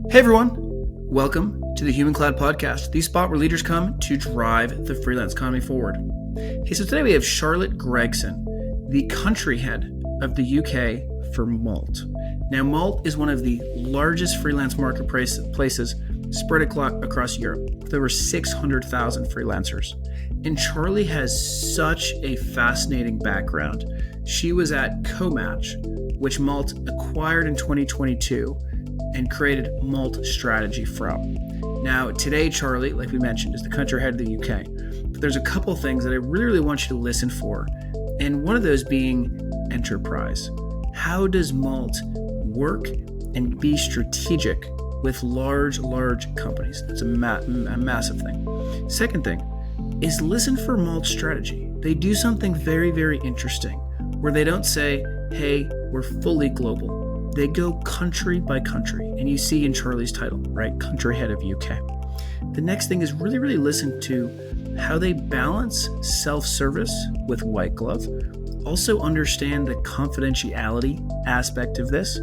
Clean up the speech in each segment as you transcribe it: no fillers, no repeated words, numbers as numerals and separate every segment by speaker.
Speaker 1: Hey everyone, welcome to the Human Cloud Podcast, the spot where leaders come to drive the freelance economy forward. Hey, so today we have Charlotte Gregson, the country head of the UK for Malt. Now, Malt is one of the largest freelance marketplaces spread across Europe, with over 600,000 freelancers. And Charlie has such a fascinating background. She was at Comatch, which Malt acquired in 2022, and created Malt strategy from. Now, today, Charlie, like we mentioned, is the country head of the UK. But there's a couple things that I really want you to listen for, and one of those being enterprise. How does Malt work and be strategic with large companies? That's a massive thing. Second thing is listen for Malt strategy. They do something very interesting, where they don't say, hey, we're fully global. They go country by country, and you see in Charlie's title, right? Country head of UK. The next thing is really listen to how they balance self-service with white glove, also understand the confidentiality aspect of this,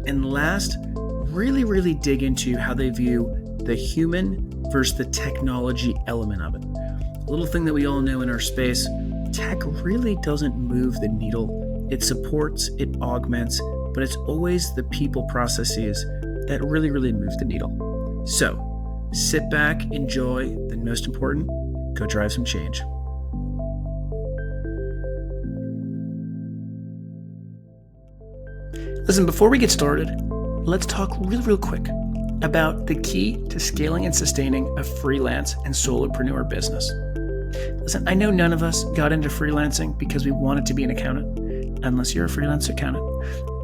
Speaker 1: and last, really dig into how they view the human versus the technology element of it. A little thing that we all know in our space, tech really doesn't move the needle. It supports, it augments, but it's always the people processes that really move the needle. So sit back, enjoy, and most important, go drive some change. Listen, before we get started, let's talk real quick about the key to scaling and sustaining a freelance and solopreneur business. Listen, I know none of us got into freelancing because we wanted to be an accountant, unless you're a freelance accountant.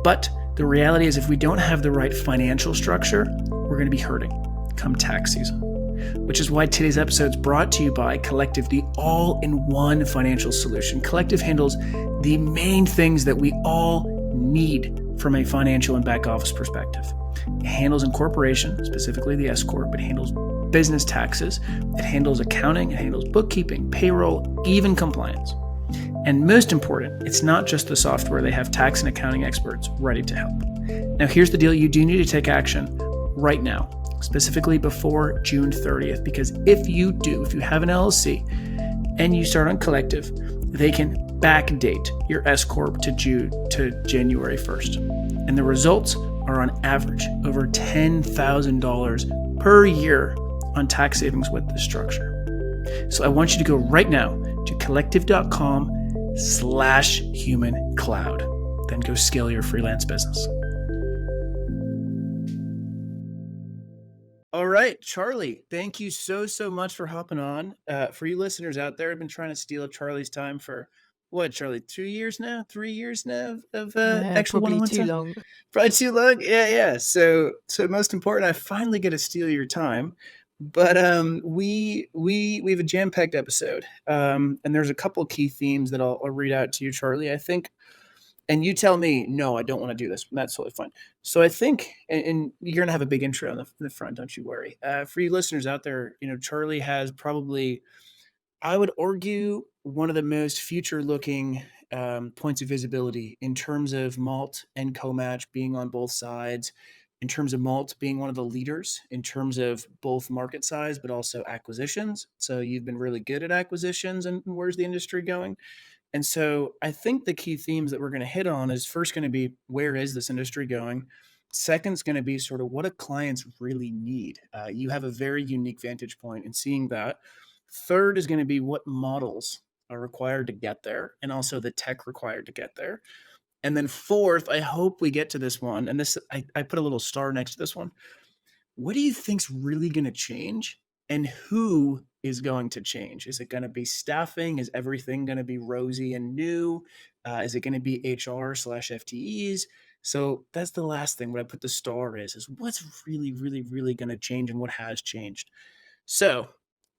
Speaker 1: But the reality is if we don't have the right financial structure, we're going to be hurting come tax season, which is why today's episode is brought to you by Collective, the all-in-one financial solution. Collective handles the main things that we all need from a financial and back office perspective. It handles incorporation, specifically the S Corp. It handles business taxes. It handles accounting. It handles bookkeeping, payroll, even compliance. And most important, it's not just the software. They have tax and accounting experts ready to help. Now, here's the deal. You do need to take action right now, specifically before June 30th, because if you have an LLC and you start on Collective, they can backdate your S Corp to January 1st. And the results are on average over $10,000 per year on tax savings with this structure. So I want you to go right now to collective.com/human cloud. Then go scale your freelance business. All right, Charlie, thank you so much for hopping on. For you listeners out there, I've been trying to steal Charlie's time for what, Charlie, 3 years now of actual one-on-one
Speaker 2: too
Speaker 1: time?
Speaker 2: long.
Speaker 1: Probably too long. Yeah. So most important, I finally get to steal your time. But we have a jam-packed episode, and there's a couple of key themes that I'll read out to you, Charlie. I think, and you tell me, no, I don't want to do this. That's totally fine. So I think, and you're gonna have a big intro on the front, don't you worry. For you listeners out there, Charlie has probably, I would argue, one of the most future-looking points of visibility in terms of Malt and Comatch being on both sides. In terms of Malt being one of the leaders in terms of both market size, but also acquisitions. So you've been really good at acquisitions, and where's the industry going? And so I think the key themes that we're going to hit on is first going to be, where is this industry going? Second is going to be sort of what do clients really need? You have a very unique vantage point in seeing that. Third is going to be what models are required to get there, and also the tech required to get there. And then fourth, I hope we get to this one. And this, I put a little star next to this one. What do you think's really going to change, and who is going to change? Is it going to be staffing? Is everything going to be rosy and new? Is it going to be HR/FTEs? So that's the last thing. What I put the star is what's really going to change, and what has changed. So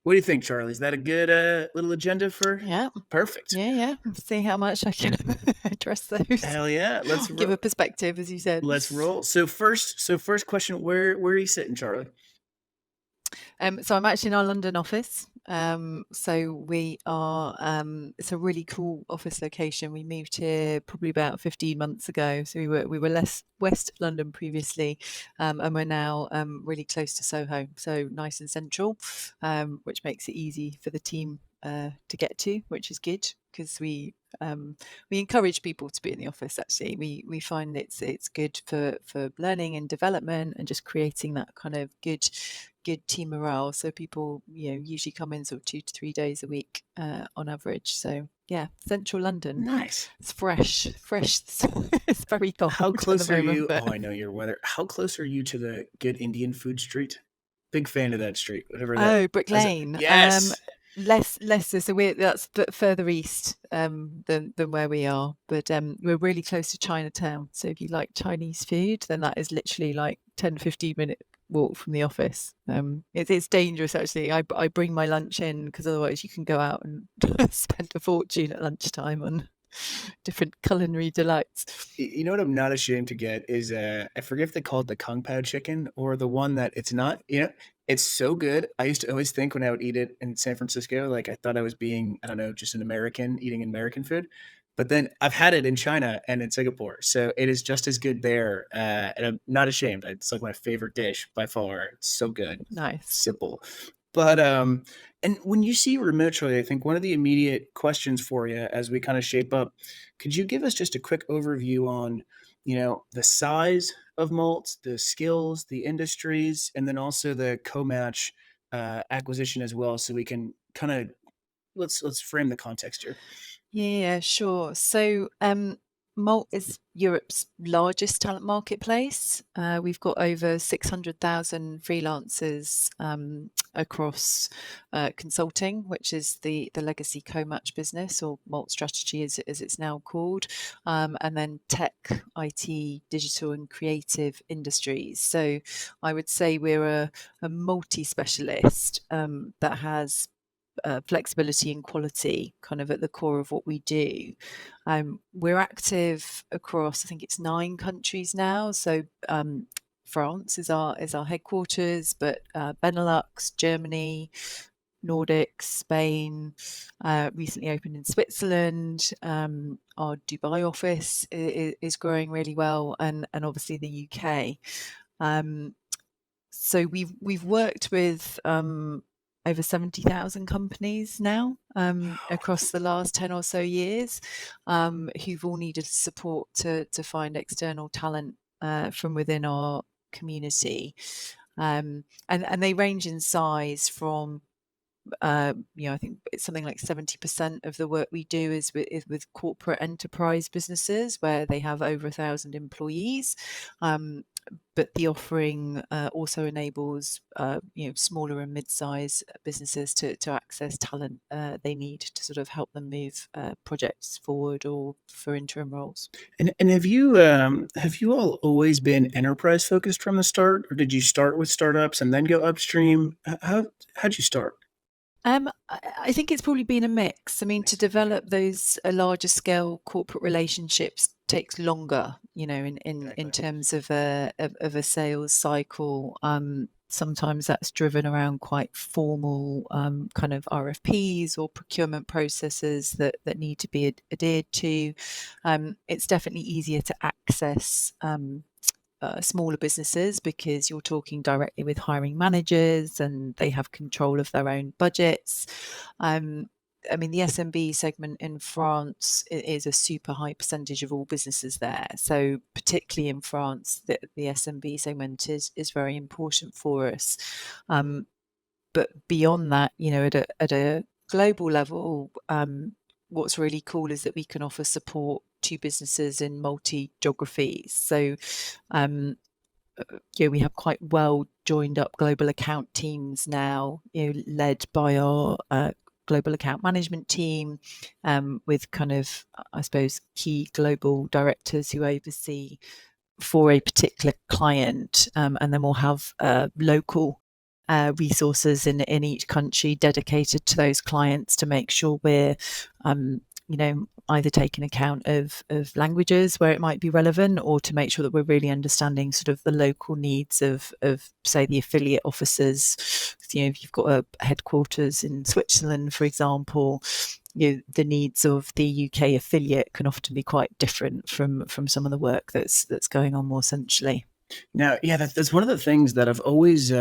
Speaker 1: what do you think, Charlie? Is that a good little agenda for?
Speaker 2: Yeah.
Speaker 1: Perfect.
Speaker 2: Yeah. See how much I can address those.
Speaker 1: Hell yeah. Let's
Speaker 2: give a perspective, as you said.
Speaker 1: Let's roll. So first question, where are you sitting, Charlie?
Speaker 2: So I'm actually in our London office. So we are, it's a really cool office location. We moved here probably about 15 months ago. So we were less west London previously, and we're now really close to Soho, so nice and central, which makes it easy for the team to get to, which is good because we encourage people to be in the office. Actually, we find it's good for learning and development and just creating that kind of good team morale. So people, usually come in sort of 2 to 3 days a week on average. So yeah, central London.
Speaker 1: Nice.
Speaker 2: It's fresh. It's very cold
Speaker 1: How
Speaker 2: at
Speaker 1: close
Speaker 2: the
Speaker 1: are
Speaker 2: moment.
Speaker 1: you?
Speaker 2: But
Speaker 1: Oh, I know your weather. How close are you to the good Indian food street? Big fan of that street. Whatever that.
Speaker 2: Brick
Speaker 1: Is it?
Speaker 2: Lane.
Speaker 1: Yes.
Speaker 2: Less so that's further east than where we are, but we're really close to Chinatown. So if you like Chinese food, then that is literally like 10-15 minute walk from the office. It's dangerous actually. I bring my lunch in because otherwise you can go out and spend a fortune at lunchtime on different culinary delights.
Speaker 1: You know what I'm not ashamed to get is I forget if they call it the Kung Pao chicken or the one that it's not. It's so good. I used to always think when I would eat it in San Francisco, like I thought I was being, I don't know, just an American eating American food. But then I've had it in China and in Singapore, so it is just as good there. And I'm not ashamed. It's like my favorite dish by far. It's so good,
Speaker 2: Nice.
Speaker 1: simple. But and when you see remotely, I think one of the immediate questions for you as we kind of shape up, could you give us just a quick overview on, the size of Malt, the skills, the industries, and then also the co-match acquisition as well, so we can kind of let's frame the context here.
Speaker 2: Yeah, sure. So, Malt is Europe's largest talent marketplace. We've got over 600,000 freelancers across consulting, which is the legacy co-match business, or Malt Strategy as it's now called, and then tech, IT, digital, and creative industries. So I would say we're a multi-specialist that has flexibility and quality kind of at the core of what we do. We're active across, I think it's 9 countries now. So France is our headquarters, but Benelux, Germany, Nordics, Spain, recently opened in Switzerland. Our Dubai office is growing really well, and obviously the UK. So we've worked with over 70,000 companies now across the last 10 or so years, who've all needed support to find external talent from within our community. And they range in size from I think it's something like 70% of the work we do is with corporate enterprise businesses where they have over 1,000 employees. But the offering also enables smaller and mid-size businesses to access talent they need to sort of help them move projects forward or for interim roles.
Speaker 1: And have you all always been enterprise focused from the start, or did you start with startups and then go upstream? How'd you start?
Speaker 2: I think it's probably been a mix. I mean, to develop those larger scale corporate relationships takes longer, in
Speaker 1: Exactly.
Speaker 2: terms of a sales cycle. Sometimes that's driven around quite formal kind of RFPs or procurement processes that need to be adhered to. It's definitely easier to access smaller businesses because you're talking directly with hiring managers and they have control of their own budgets. I mean, the SMB segment in France is a super high percentage of all businesses there. So particularly in France, the SMB segment is very important for us. But beyond that, at a global level, what's really cool is that we can offer support to businesses in multi geographies. So we have quite well joined up global account teams now, led by our global account management team, with kind of, I suppose, key global directors who oversee for a particular client, and then we'll have local resources in each country dedicated to those clients to make sure we're either taking account of languages where it might be relevant, or to make sure that we're really understanding sort of the local needs of say the affiliate officers. If you've got a headquarters in Switzerland, for example, the needs of the UK affiliate can often be quite different from some of the work that's going on more centrally.
Speaker 1: Now, yeah, that's one of the things that I've always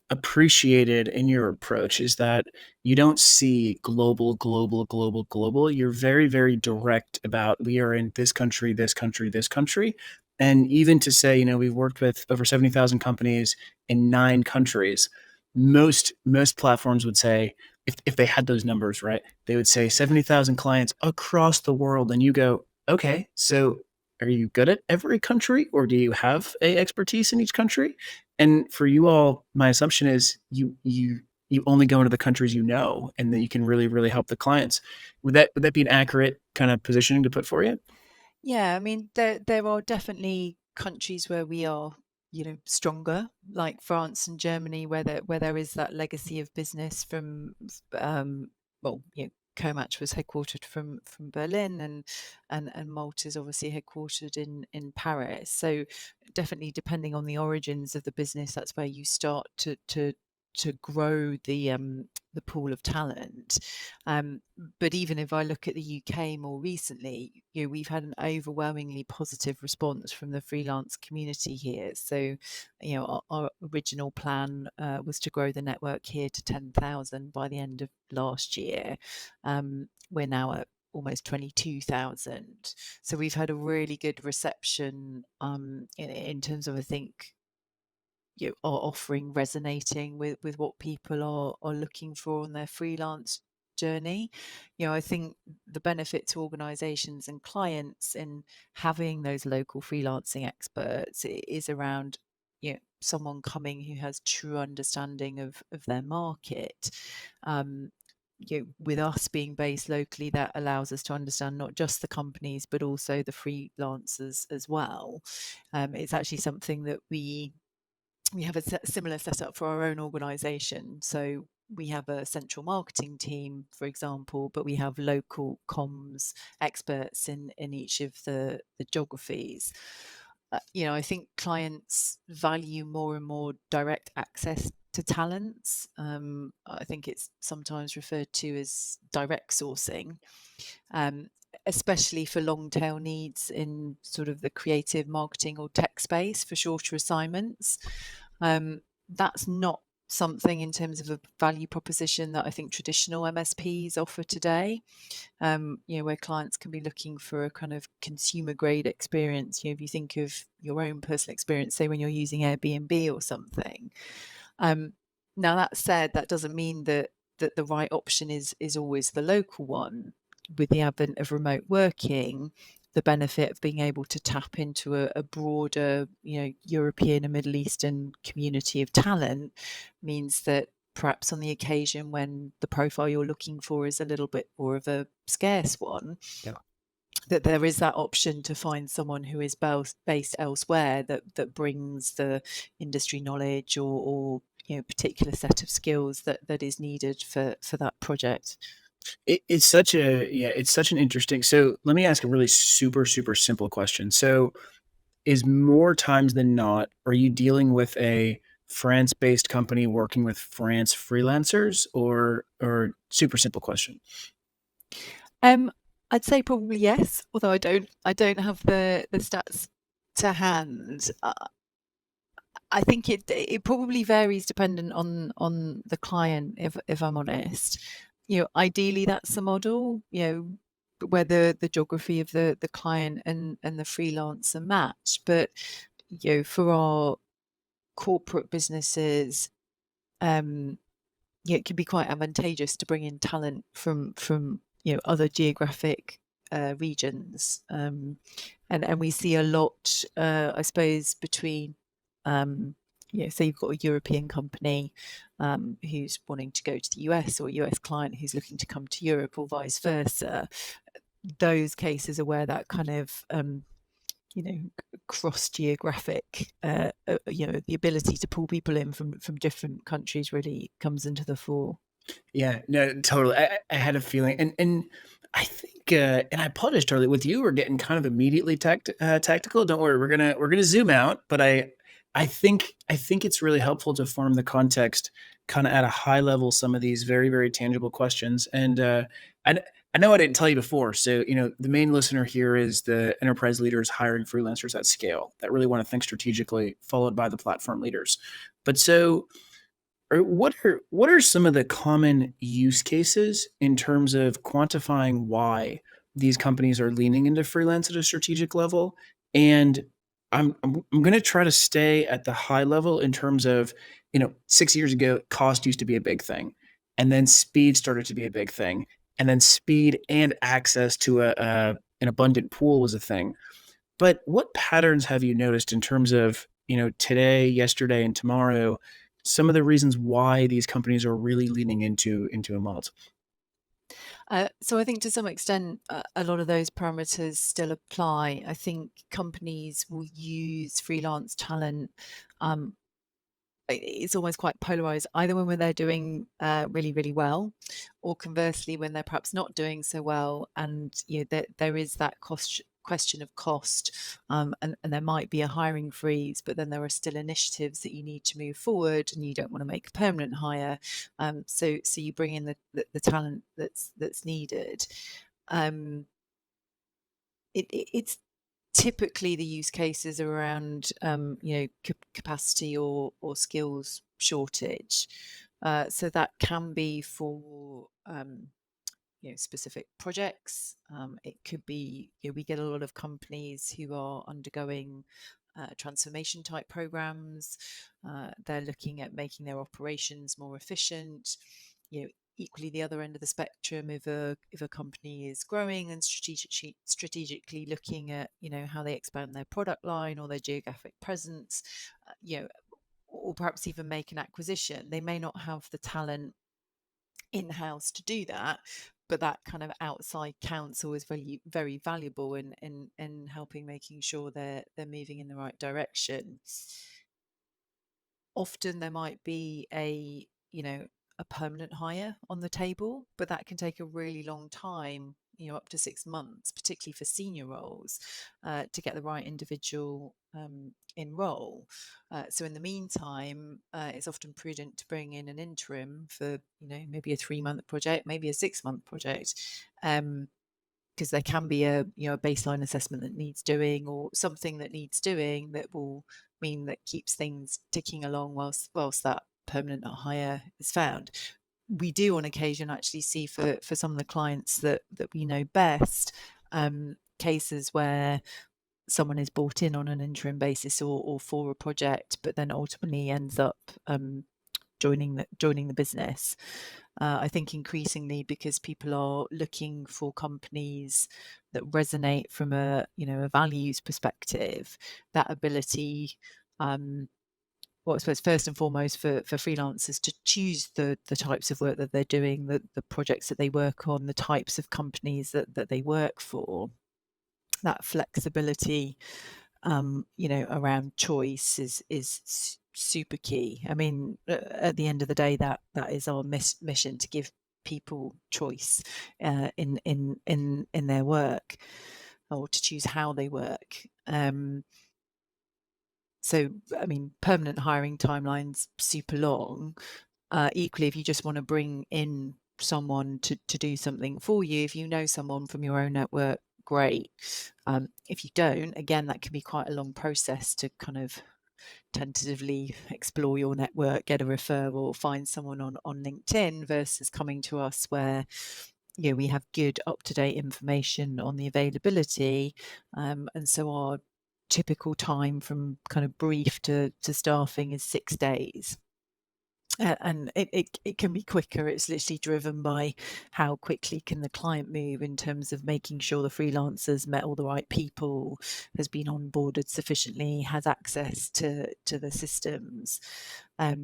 Speaker 1: appreciated in your approach is that you don't see global, global, global, global. You're very, very direct about we are in this country, this country, this country. And even to say, we've worked with over 70,000 companies in 9 countries. Most platforms would say, if they had those numbers, right, they would say 70,000 clients across the world. And you go, okay, so are you good at every country, or do you have a expertise in each country? And for you all, my assumption is you only go into the countries and that you can really, really help the clients. Would that be an accurate kind of positioning to put for you?
Speaker 2: Yeah, I mean, there are definitely countries where we are, stronger, like France and Germany, where there is that legacy of business from, well, Comatch was headquartered from Berlin, and Malt is obviously headquartered in Paris. So definitely, depending on the origins of the business, that's where you start to grow the pool of talent. But even if I look at the UK more recently, we've had an overwhelmingly positive response from the freelance community here. So, our original plan was to grow the network here to 10,000 by the end of last year. We're now at almost 22,000. So we've had a really good reception in terms of, I think, our offering resonating with what people are looking for on their freelance journey. I think the benefit to organizations and clients in having those local freelancing experts is around someone coming who has true understanding of their market. With us being based locally, that allows us to understand not just the companies but also the freelancers as well. It's actually something that we have a similar setup for our own organization. So we have a central marketing team, for example, but we have local comms experts in each of the geographies. I think clients value more and more direct access to talents. I think it's sometimes referred to as direct sourcing, especially for long tail needs in sort of the creative marketing or tech space for shorter assignments. That's not something in terms of a value proposition that I think traditional MSPs offer today. Where clients can be looking for a kind of consumer grade experience. If you think of your own personal experience, say when you're using Airbnb or something. Now that said, that doesn't mean that the right option is always the local one. With the advent of remote working, the benefit of being able to tap into a broader, European and Middle Eastern community of talent means that perhaps on the occasion when the profile you're looking for is a little bit more of a scarce one,
Speaker 1: Yeah.
Speaker 2: that there is that option to find someone who is based elsewhere that brings the industry knowledge or particular set of skills that is needed for that project.
Speaker 1: It's such an interesting. So let me ask a really super, super simple question. So is more times than not, are you dealing with a France-based company working with France freelancers, or super simple question?
Speaker 2: I'd say probably yes, although I don't have the stats to hand. I think it probably varies dependent on the client, if I'm honest. Ideally that's the model, where the geography of the client and the freelancer match. But for our corporate businesses, it can be quite advantageous to bring in talent from other geographic regions, and we see a lot, I suppose, between so you've got a European company who's wanting to go to the US, or a US client who's looking to come to Europe, or vice versa. Those cases are where that kind of cross geographic, the ability to pull people in from different countries really comes into the fore.
Speaker 1: Yeah, no, totally. I had a feeling, and I think, and I apologize, Charlie. With you, we're getting kind of immediately tactical. Don't worry, we're gonna zoom out. But I think it's really helpful to form the context, kind of at a high level, some of these very very tangible questions. And I I know I didn't tell you before. So the main listener here is the enterprise leaders hiring freelancers at scale that really want to think strategically, followed by the platform leaders. But so or what are some of the common use cases in terms of quantifying why these companies are leaning into freelance at a strategic level? And I'm going to try to stay at the high level in terms of 6 years ago, cost used to be a big thing, and then speed started to be a big thing, and then speed and access to an abundant pool was a thing. But what patterns have you noticed in terms of, today, yesterday, and tomorrow, some of the reasons why these companies are really leaning into a malt?
Speaker 2: So I think to some extent, a lot of those parameters still apply. I think companies will use freelance talent. Um, it's almost quite polarized, either when they're doing really, really well, or conversely when they're perhaps not doing so well, and there is that question of cost, and there might be a hiring freeze, but then there are still initiatives that you need to move forward, and you don't want to make a permanent hire, so you bring in the talent that's needed. Um, it's typically the use cases are around capacity or skills shortage. So that can be for specific projects. It could be, we get a lot of companies who are undergoing transformation type programs. They're looking at making their operations more efficient. Equally, the other end of the spectrum, if a company is growing and strategically looking at how they expand their product line or their geographic presence, or perhaps even make an acquisition, they may not have the talent in-house to do that, but that kind of outside counsel is very very valuable in helping making sure they're moving in the right direction. Often there might be a permanent hire on the table, but that can take a really long time, up to 6 months, particularly for senior roles, to get the right individual in role. So in the meantime, it's often prudent to bring in an interim for, maybe a 3-month project, maybe a 6-month project. Because there can be a baseline assessment that needs doing, or something that needs doing that will mean that keeps things ticking along whilst that permanent hire is found. We do on occasion actually see for some of the clients that we know best, cases where someone is brought in on an interim basis or for a project, but then ultimately ends up joining the business. I think increasingly, because people are looking for companies that resonate from a values perspective, that ability, well, I suppose first and foremost for freelancers to choose the types of work that they're doing, the projects that they work on, the types of companies that they work for, that flexibility around choice is super key. I mean, at the end of the day, that is our mission, to give people choice in their work, or to choose how they work. So, I mean, permanent hiring timelines super long. Equally, if you just want to bring in someone to do something for you, if you know someone from your own network, great. If you don't, again, that can be quite a long process to kind of tentatively explore your network, get a referral, find someone on LinkedIn, versus coming to us where we have good up-to-date information on the availability, and so our typical time from kind of brief to staffing is 6 days. And it can be quicker. It's literally driven by how quickly can the client move in terms of making sure the freelancers met all the right people, has been onboarded sufficiently, has access to the systems. I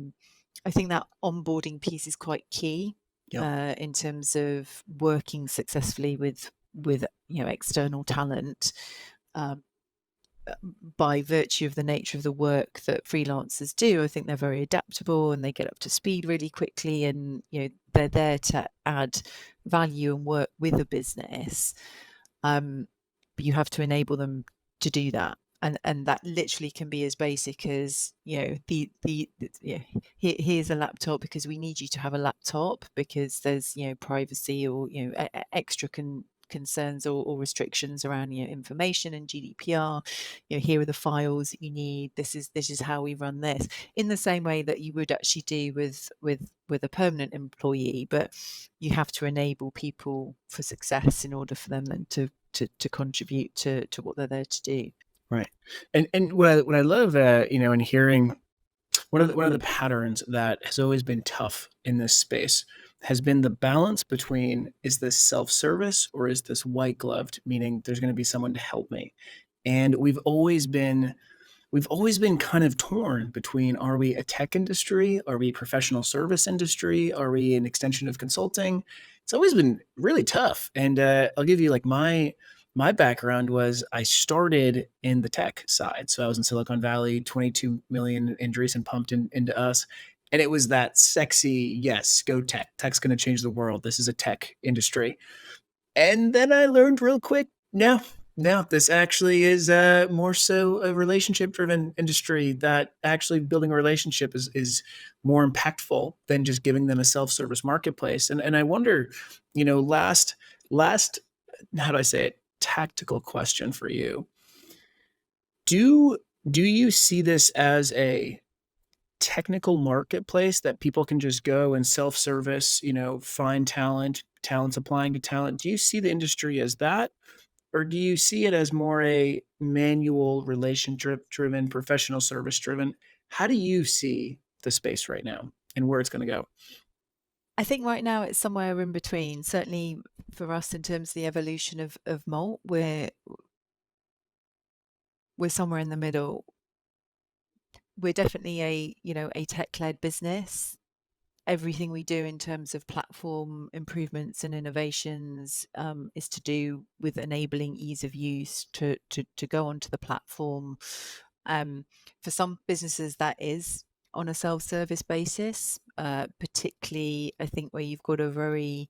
Speaker 2: think that onboarding piece is quite key,
Speaker 1: Yep.
Speaker 2: in terms of working successfully with external talent. By virtue of the nature of the work that freelancers do, I think they're very adaptable and they get up to speed really quickly, and they're there to add value and work with a business, but you have to enable them to do that. And that literally can be as basic as, here's a laptop because we need you to have a laptop because there's, privacy or, extra concerns or restrictions around, information and GDPR. Here are the files that you need. This is how we run this, in the same way that you would actually do with a permanent employee. But you have to enable people for success in order for them then to contribute to what they're there to do.
Speaker 1: Right. And what I love, in hearing one of the patterns that has always been tough in this space has been the balance between, is this self-service or is this white gloved, meaning there's going to be someone to help me. And we've always been kind of torn between, are we a tech industry? Are we a professional service industry? Are we an extension of consulting? It's always been really tough. And I'll give you like my background was I started in the tech side. So I was in Silicon Valley, 22 million injuries and pumped into us. And it was that sexy, yes, go tech. Tech's going to change the world. This is a tech industry. And then I learned real quick, no, this actually is more so a relationship driven industry, that actually building a relationship is more impactful than just giving them a self-service marketplace. And I wonder, last, how do I say it? Tactical question for you. Do you see this as a technical marketplace that people can just go and self-service, find talent's applying to talent? Do you see the industry as that? Or do you see it as more a manual, relation driven, professional service driven? How do you see the space right now and where it's going to go?
Speaker 2: I think right now it's somewhere in between. Certainly for us, in terms of the evolution of Malt, we're somewhere in the middle. We're definitely a tech-led business. Everything we do in terms of platform improvements and innovations is to do with enabling ease of use to go onto the platform. For some businesses, that is on a self-service basis, particularly I think where you've got a very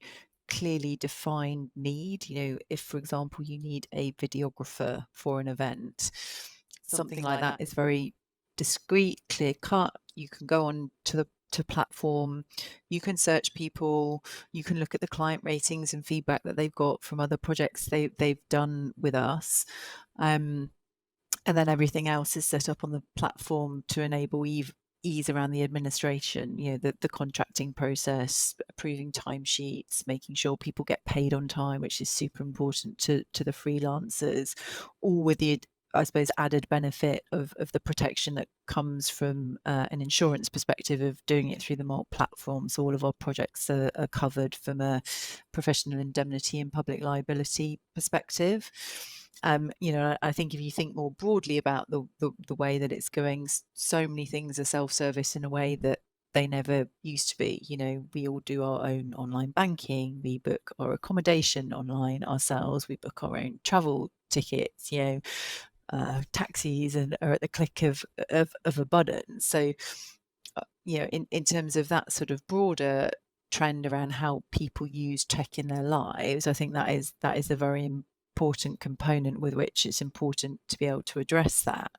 Speaker 2: clearly defined need. If, for example, you need a videographer for an event, something like that is very discreet, clear cut. You can go on to platform, you can search people, you can look at the client ratings and feedback that they've got from other projects they've done with us, and then everything else is set up on the platform to enable ease around the administration, the contracting process, approving timesheets, making sure people get paid on time, which is super important to the freelancers, all with the, I suppose, added benefit of the protection that comes from an insurance perspective of doing it through the Malt platform. So all of our projects are covered from a professional indemnity and public liability perspective. I think if you think more broadly about the way that it's going, so many things are self-service in a way that they never used to be. We all do our own online banking, we book our accommodation online ourselves, we book our own travel tickets, taxis, and are at the click of a button. So in terms of that sort of broader trend around how people use tech in their lives, I think that is a very important component with which it's important to be able to address that.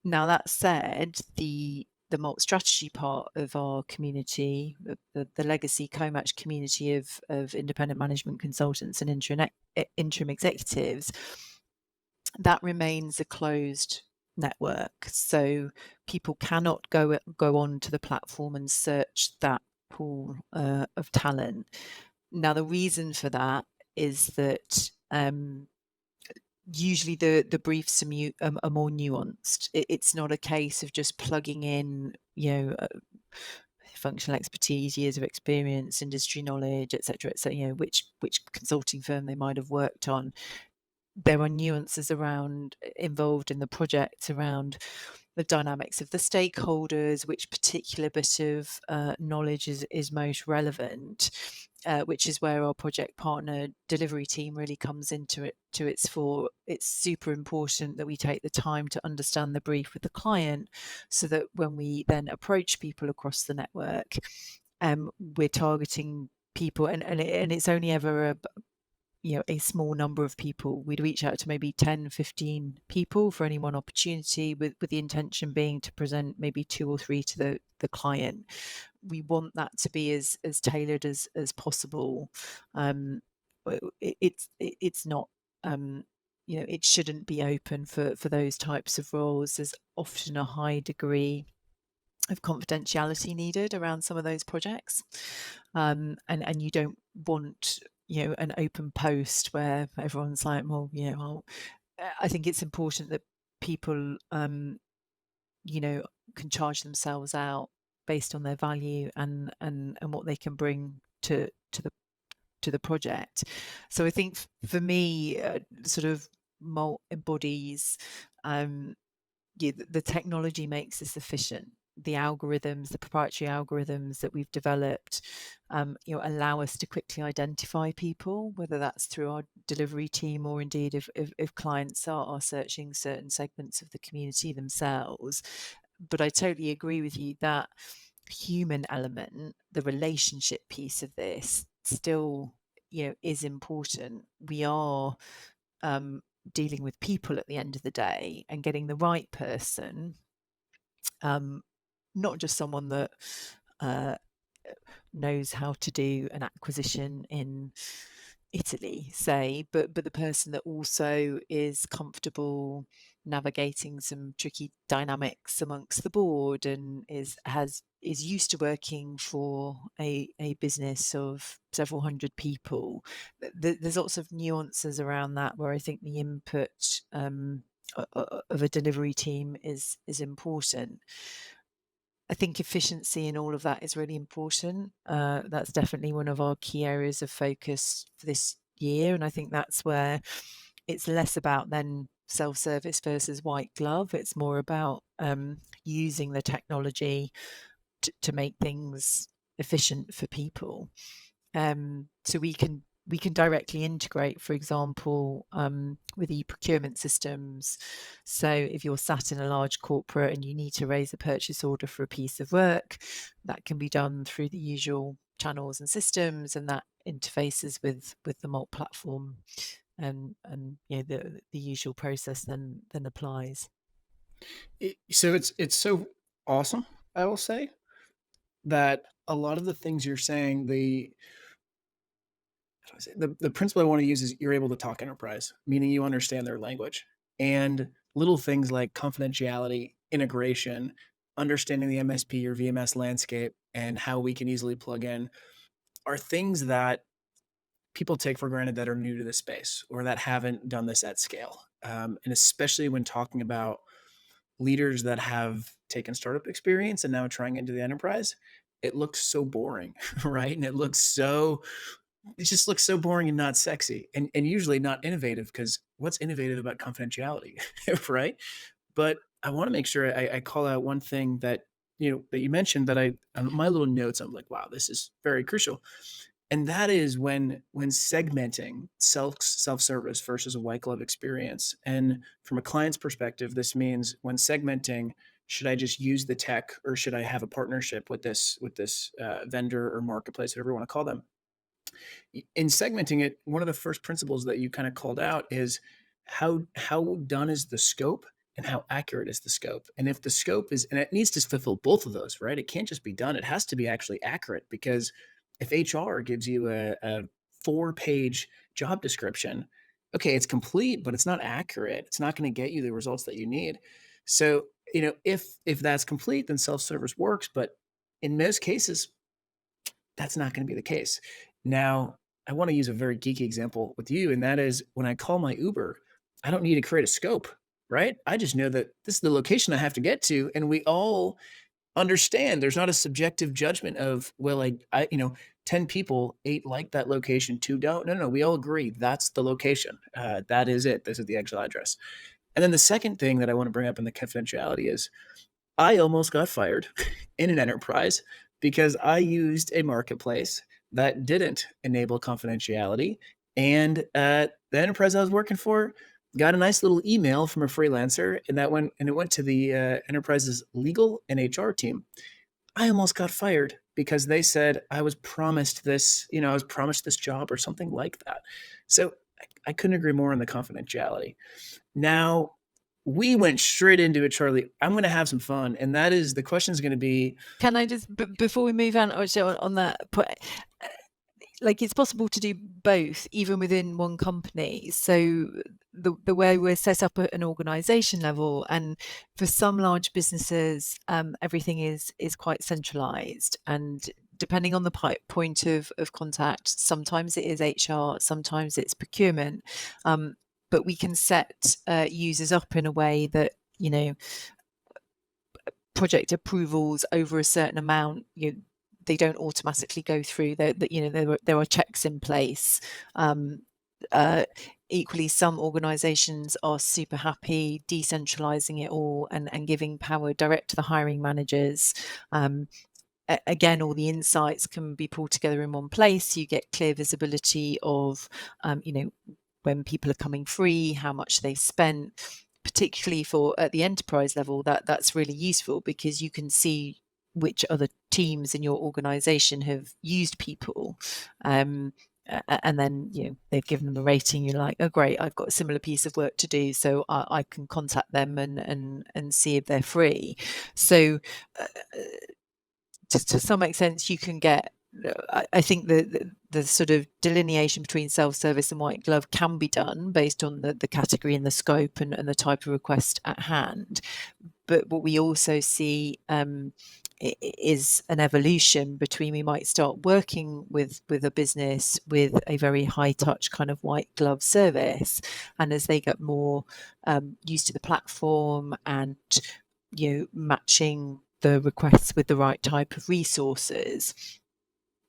Speaker 2: Now, that said, the Malt strategy part of our community, the legacy co-match community of independent management consultants and interim executives, that remains a closed network. So people cannot go on to the platform and search that pool of talent. Now, the reason for that is that usually the briefs are more nuanced. It's not a case of just plugging in, functional expertise, years of experience, industry knowledge, etc., etc. Which consulting firm they might have worked on. There are nuances involved in the project around the dynamics of the stakeholders, which particular bit of knowledge is most relevant, which is where our project partner delivery team really comes into its fore. It's super important that we take the time to understand the brief with the client, so that when we then approach people across the network, we're targeting people, and it's only ever a small number of people. We'd reach out to maybe 10, 15 people for any one opportunity, with the intention being to present maybe 2 or 3 to the client. We want that to be as tailored as possible. It's not, it shouldn't be open for those types of roles. There's often a high degree of confidentiality needed around some of those projects, and you don't want an open post where everyone's like, well, I think it's important that people can charge themselves out based on their value and what they can bring to the project. So I think for me, sort of Malt embodies, the technology makes this efficient. The algorithms, the proprietary algorithms that we've developed, allow us to quickly identify people, whether that's through our delivery team or indeed if clients are searching certain segments of the community themselves. But I totally agree with you that human element, the relationship piece of this, still is important. We are dealing with people at the end of the day, and getting the right person, not just someone that knows how to do an acquisition in Italy, say, but the person that also is comfortable navigating some tricky dynamics amongst the board, and is used to working for a business of several hundred people. There's lots of nuances around that, where I think the input of a delivery team is important. I think efficiency in all of that is really important. That's definitely one of our key areas of focus for this year. And I think that's where it's less about then self-service versus white glove. It's more about using the technology to make things efficient for people. So we can directly integrate, for example, with e-procurement systems. So if you're sat in a large corporate and you need to raise a purchase order for a piece of work, that can be done through the usual channels and systems, and that interfaces with the Malt platform, and the usual process then applies.
Speaker 1: So it's so awesome, I will say, that a lot of the things you're saying, the principle I want to use is you're able to talk enterprise, meaning you understand their language. And little things like confidentiality, integration, understanding the MSP or VMS landscape, and how we can easily plug in are things that people take for granted that are new to the space or that haven't done this at scale. And especially when talking about leaders that have taken startup experience and now trying into the enterprise, it looks so boring, right? And it just looks so boring and not sexy, and usually not innovative, because what's innovative about confidentiality, right? But I want to make sure I call out one thing that that you mentioned, that I on my little notes, I'm like, wow, this is very crucial. And that is when segmenting self-service versus a white glove experience. And from a client's perspective, this means when segmenting, should I just use the tech, or should I have a partnership with this vendor or marketplace, whatever you want to call them? In segmenting it, one of the first principles that you kind of called out is how done is the scope and how accurate is the scope. And if the scope is, and it needs to fulfill both of those, right? It can't just be done. It has to be actually accurate, because if HR gives you a 4-page job description, okay, it's complete, but it's not accurate. It's not going to get you the results that you need. So, if that's complete, then self-service works. But in most cases, that's not going to be the case. Now, I want to use a very geeky example with you, and that is when I call my Uber, I don't need to create a scope, right? I just know that this is the location I have to get to, and we all understand there's not a subjective judgment of, well, 10 people, 8 like that location, 2 don't. No, we all agree that's the location. That is it. This is the actual address. And then the second thing that I want to bring up in the confidentiality is I almost got fired in an enterprise because I used a marketplace that didn't enable confidentiality. And the enterprise I was working for got a nice little email from a freelancer, and it went to the enterprise's legal and HR team. I almost got fired because they said I was promised this, I was promised this job or something like that. So I couldn't agree more on the confidentiality. Now, we went straight into it, Charlie. I'm going to have some fun. And that is the question is going to be.
Speaker 2: Can I just, before we move on, on that point, like it's possible to do both even within one company. So the way we're set up at an organization level, and for some large businesses, everything is quite centralized, and depending on the point of contact, sometimes it is HR, sometimes it's procurement, but we can set users up in a way that, project approvals over a certain amount, they don't automatically go through. There are checks in place. Equally, some organizations are super happy decentralizing it all and giving power direct to the hiring managers. Again, all the insights can be pulled together in one place. You get clear visibility of, when people are coming free, how much they've spent. Particularly for at the enterprise level, that's really useful because you can see which other teams in your organization have used people. And then they've given them a rating. You're like, oh great, I've got a similar piece of work to do, so I can contact them and see if they're free. So to some extent, you can get. I think the sort of delineation between self-service and white glove can be done based on the category and the scope and the type of request at hand. But what we also see is an evolution between, we might start working with a business with a very high touch kind of white glove service, and as they get more used to the platform and matching the requests with the right type of resources,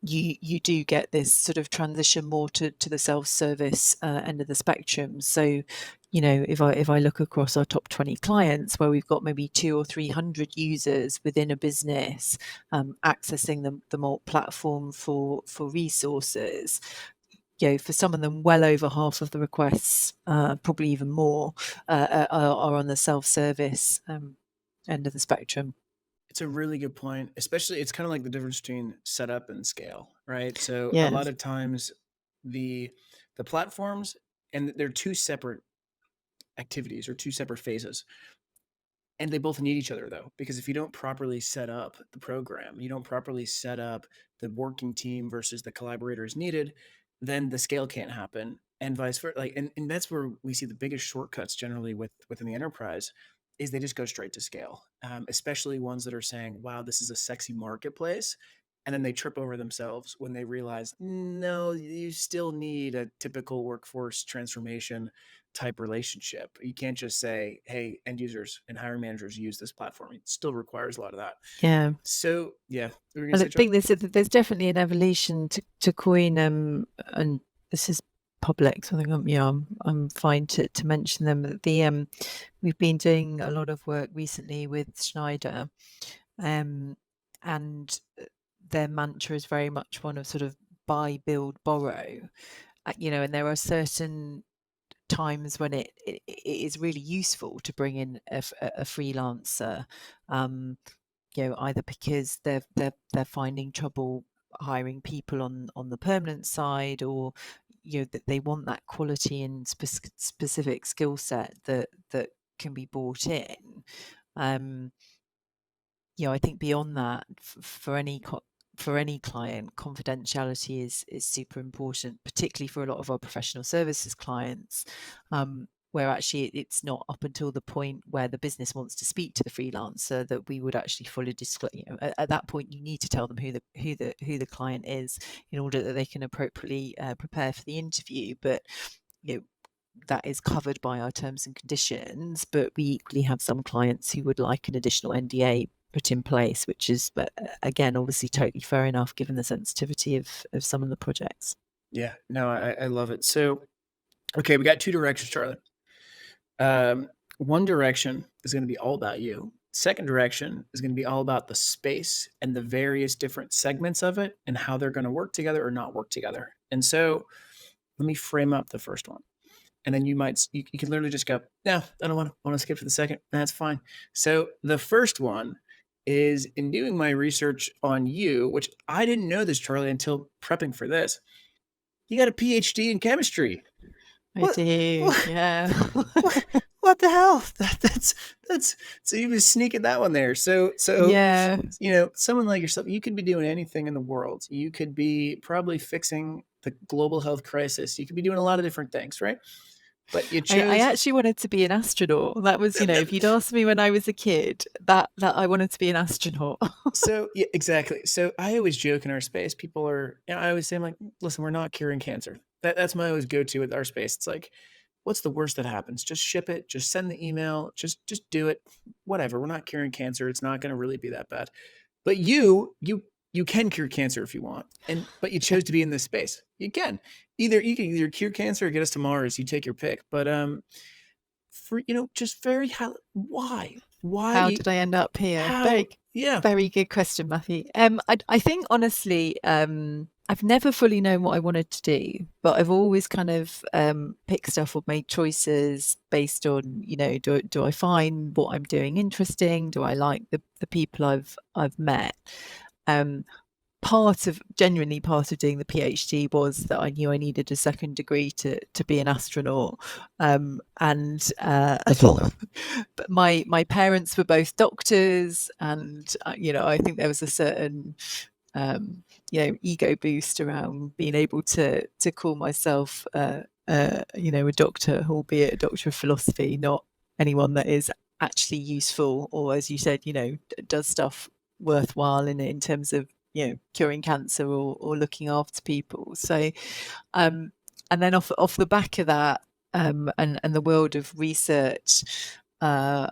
Speaker 2: you do get this sort of transition more to the self-service end of the spectrum. So if I look across our top 20 clients where we've got maybe 200 or 300 users within a business accessing the Malt platform for resources, for some of them, well over half of the requests, probably even more, are on the self-service end of the spectrum.
Speaker 1: It's a really good point. Especially, it's kind of like the difference between setup and scale, right? So a lot
Speaker 2: Yes.
Speaker 1: of times, the platforms, and they're two separate activities or two separate phases. And they both need each other though, because if you don't properly set up the program, you don't properly set up the working team versus the collaborators needed, then the scale can't happen, and vice versa. Like, and that's where we see the biggest shortcuts generally within the enterprise, is they just go straight to scale, especially ones that are saying, "Wow, this is a sexy marketplace," and then they trip over themselves when they realize, no, you still need a typical workforce transformation type relationship. You can't just say, hey, end users and hiring managers use this platform. It still requires a lot of that.
Speaker 2: Yeah.
Speaker 1: So yeah, we were gonna
Speaker 2: Well, I
Speaker 1: say, Charlie?
Speaker 2: think there's definitely an evolution to coin, and this is public, so I think I'm fine to mention them. We've been doing a lot of work recently with Schneider, and their mantra is very much one of sort of buy, build, borrow. And there are certain times when it is really useful to bring in a freelancer, either because they're finding trouble hiring people on the permanent side, or that they want that quality and specific skill set that can be brought in. I think beyond that, for any client, confidentiality is super important, particularly for a lot of our professional services clients, where actually it's not up until the point where the business wants to speak to the freelancer that we would actually fully disclose. At that point, you need to tell them who the client is in order that they can appropriately prepare for the interview. But that is covered by our terms and conditions. But we equally have some clients who would like an additional NDA put in place, which is, again, obviously totally fair enough given the sensitivity of some of the projects.
Speaker 1: Yeah, no, I love it. So, okay, we got two directions, Charlie. One direction is going to be all about you. Second direction is going to be all about the space and the various different segments of it and how they're going to work together or not work together. And so, let me frame up the first one. And then you can literally just go, no, I don't want to skip to the second. That's fine. So the first one is in doing my research on you, which I didn't know this, Charlie, until prepping for this. You got a PhD in chemistry.
Speaker 2: I
Speaker 1: What?
Speaker 2: do,
Speaker 1: What?
Speaker 2: yeah.
Speaker 1: What the hell? That's so you was sneaking that one there. So
Speaker 2: Yeah.
Speaker 1: someone like yourself, you could be doing anything in the world. You could be probably fixing the global health crisis. You could be doing a lot of different things, right? But you
Speaker 2: I
Speaker 1: chose.
Speaker 2: actually wanted to be an astronaut. That was, if you'd asked me when I was a kid, that I wanted to be an astronaut.
Speaker 1: So yeah, exactly. So I always joke in our space. People are. I always say, I'm like, listen, we're not curing cancer. That's my always go to with our space. It's like, what's the worst that happens? Just ship it. Just send the email. Just do it. Whatever. We're not curing cancer. It's not going to really be that bad. But you can cure cancer if you want, but you chose to be in this space. You can either cure cancer or get us to Mars. You take your pick. But for just very
Speaker 2: How
Speaker 1: why
Speaker 2: did I end up here?
Speaker 1: how yeah.
Speaker 2: Very good question, Matthew. I think honestly, I've never fully known what I wanted to do, but I've always kind of picked stuff or made choices based on, do I find what I'm doing interesting? Do I like the people I've met? Um, genuinely part of doing the PhD was that I knew I needed a second degree to be an astronaut. And but my parents were both doctors, and I think there was a certain ego boost around being able to call myself a doctor, albeit a doctor of philosophy, not anyone that is actually useful or, as you said, does stuff worthwhile in terms of curing cancer or looking after people. So and then off the back of that, and the world of research, I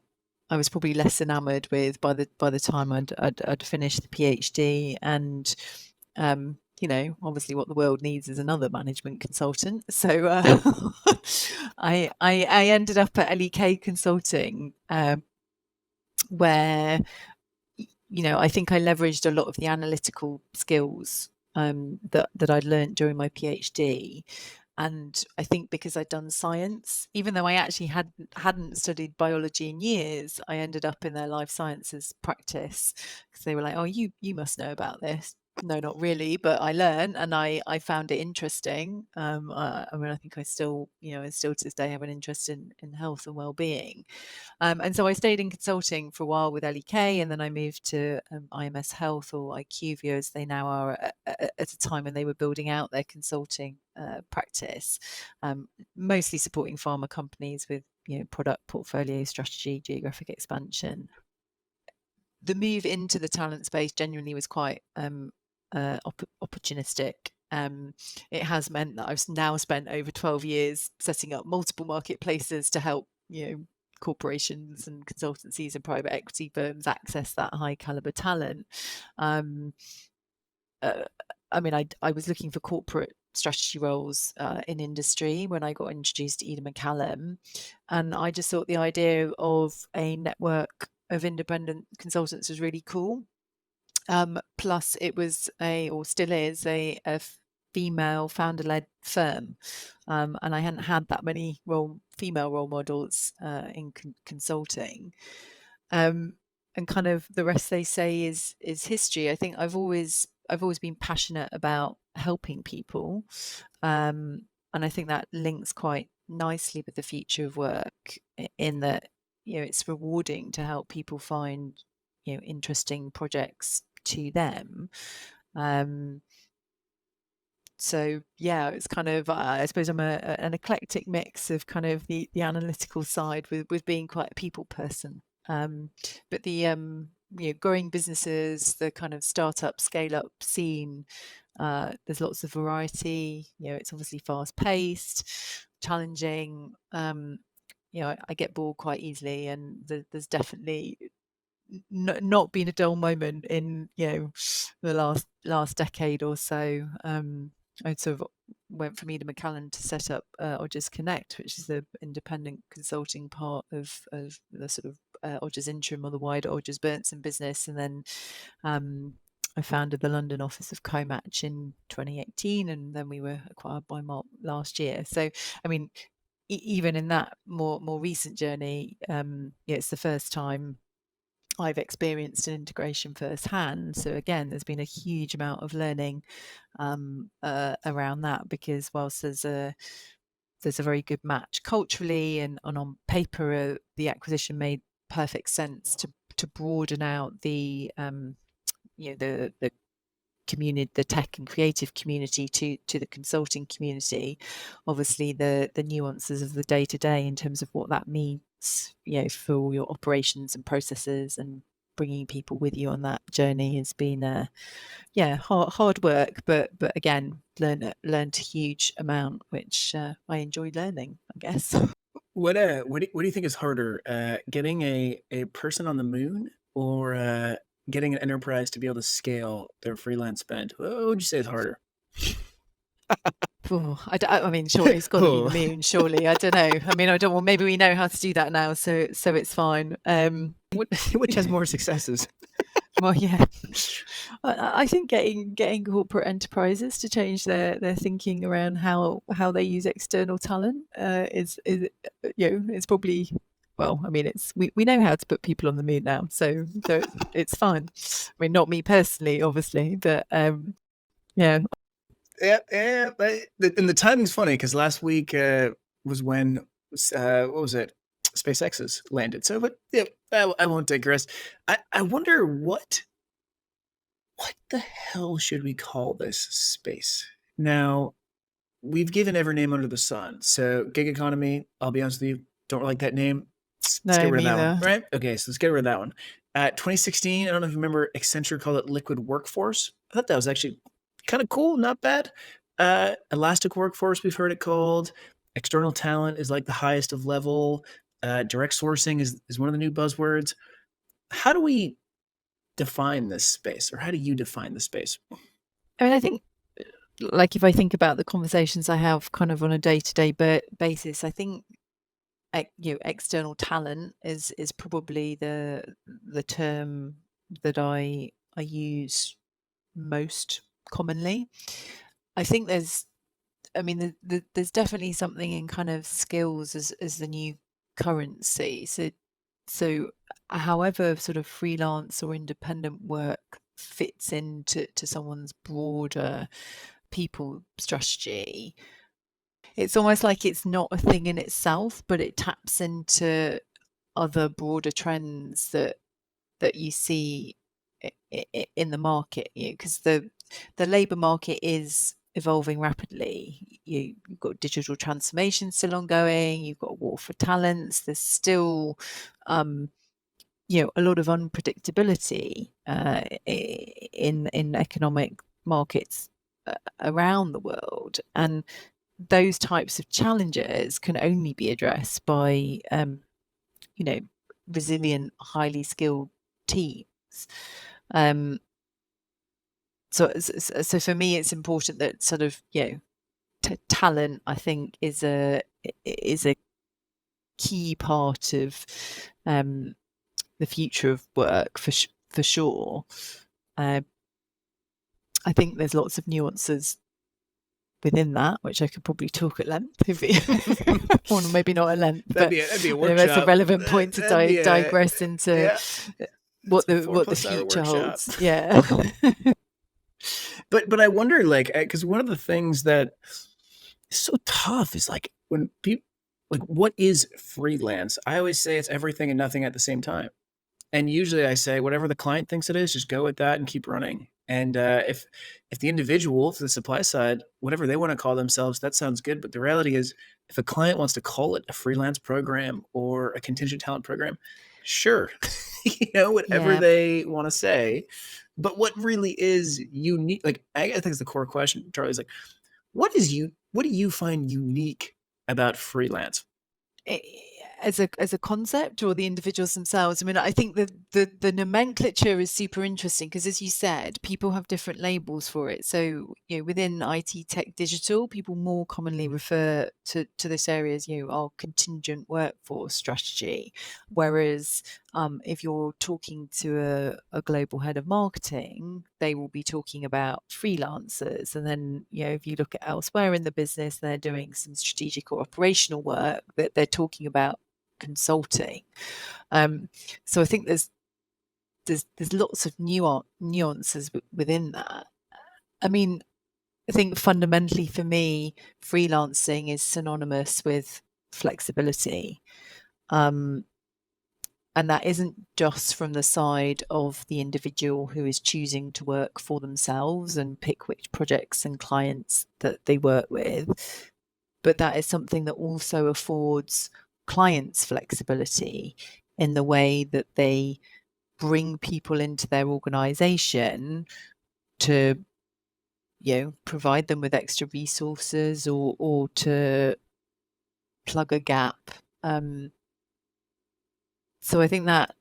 Speaker 2: was probably less enamored with by the time I'd finished the PhD. And obviously what the world needs is another management consultant. So I ended up at LEK Consulting, where I think I leveraged a lot of the analytical skills that I'd learned during my PhD. And I think because I'd done science, even though I actually hadn't studied biology in years, I ended up in their life sciences practice, because they were like, "Oh, you must know about this." No, not really, but I learned, and I found it interesting. I think I still to this day have an interest in health and well-being. And so I stayed in consulting for a while with LEK, and then I moved to IMS Health, or IQVIA as they now are, at a time when they were building out their consulting practice, mostly supporting pharma companies with product portfolio strategy, geographic expansion. The move into the talent space genuinely was quite opportunistic. It has meant that I've now spent over 12 years setting up multiple marketplaces to help corporations and consultancies and private equity firms access that high caliber talent. I was looking for corporate strategy roles in industry when I got introduced to Eden McCallum, and I just thought the idea of a network of independent consultants was really cool. Plus, it was or still is a female founder-led firm, and I hadn't had that many female role models in consulting. And kind of the rest, they say, is history. I think I've always been passionate about helping people, and I think that links quite nicely with the future of work, in that it's rewarding to help people find interesting projects to them. So yeah, it's kind of I suppose I'm an eclectic mix of kind of the analytical side with being quite a people person. But the growing businesses, the kind of startup scale up scene, there's lots of variety. It's obviously fast paced, challenging. I get bored quite easily, and there's definitely not been a dull moment in the last decade or so. I sort of went from Eden McCallum to set up Odgers Connect, which is the independent consulting part of the sort of Odgers Interim, or the wider Odgers Berntson business. And then I founded the London office of Comatch in 2018, and then we were acquired by Malt last year. So, I mean, even in that more recent journey, it's the first time I've experienced an integration firsthand. So again, there's been a huge amount of learning around that, because whilst there's a very good match culturally and on paper, the acquisition made perfect sense to broaden out the the community, the tech and creative community, to the consulting community. Obviously, the nuances of the day to day in terms of what that means, for your operations and processes, and bringing people with you on that journey has been hard work, but again, learned a huge amount, which I enjoy learning, I guess.
Speaker 1: What do you think is harder, getting a person on the moon, or getting an enterprise to be able to scale their freelance spend? What would you say is harder?
Speaker 2: I mean, surely it's got to be the moon. Surely, I don't know. I mean, I don't. Well, maybe we know how to do that now, so it's fine.
Speaker 1: Which has more successes?
Speaker 2: Well, yeah, I think getting corporate enterprises to change their thinking around how they use external talent is it's probably, well, I mean, we know how to put people on the moon now, so it's fine. I mean, not me personally, obviously, but yeah.
Speaker 1: Yeah. And the timing's funny because last week was when what was it? SpaceX's landed. So, but yeah, I won't digress. I wonder what the hell should we call this space? Now, we've given every name under the sun. So, gig economy, I'll be honest with you, don't like that name. Let's get rid of that one, right? Okay, so let's get rid of that one. 2016, I don't know if you remember, Accenture called it liquid workforce. I thought that was actually kind of cool, not bad. Elastic workforce, we've heard it called. External talent is like the highest of level. Direct sourcing is one of the new buzzwords. How do we define this space, or how do you define the space?
Speaker 2: I mean, I think, like, if I think about the conversations I have kind of on a day-to-day basis, I think external talent is probably the term that I use most commonly. I think there's definitely something in kind of skills as the new currency. So however sort of freelance or independent work fits into someone's broader people strategy, it's almost like it's not a thing in itself, but it taps into other broader trends that you see in the market, because the labour market is evolving rapidly. You've got digital transformation still ongoing. You've got war for talents. There's still a lot of unpredictability in economic markets around the world, and those types of challenges can only be addressed by resilient, highly skilled teams. So for me, it's important that sort of talent, I think, is a key part of the future of work for sure. I think there's lots of nuances within that, which I could probably talk at length, or maybe not at length, but
Speaker 1: that'd be a workshop.
Speaker 2: That's a relevant point to digress into what the future holds. Yeah.
Speaker 1: But I wonder, like, because one of the things that is so tough is like when people, like, what is freelance? I always say it's everything and nothing at the same time. And usually I say, whatever the client thinks it is, just go with that and keep running. And if the individual, to the supply side, whatever they want to call themselves, that sounds good. But the reality is, if a client wants to call it a freelance program or a contingent talent program, sure, whatever they want to say. But what really is unique, like, I think it's the core question, Charlie, is like, what do you find unique about freelance?
Speaker 2: As a concept, or the individuals themselves? I mean, I think the nomenclature is super interesting, because, as you said, people have different labels for it. So within IT, tech, digital, people more commonly refer to this area as our contingent workforce strategy, whereas if you're talking to a global head of marketing, they will be talking about freelancers. And then if you look at elsewhere in the business, they're doing some strategic or operational work, that they're talking about consulting. So I think there's there's lots of nuances within that. I mean, I think fundamentally for me, freelancing is synonymous with flexibility. And that isn't just from the side of the individual who is choosing to work for themselves and pick which projects and clients that they work with, but that is something that also affords clients flexibility in the way that they bring people into their organization to provide them with extra resources or to plug a gap. So I think that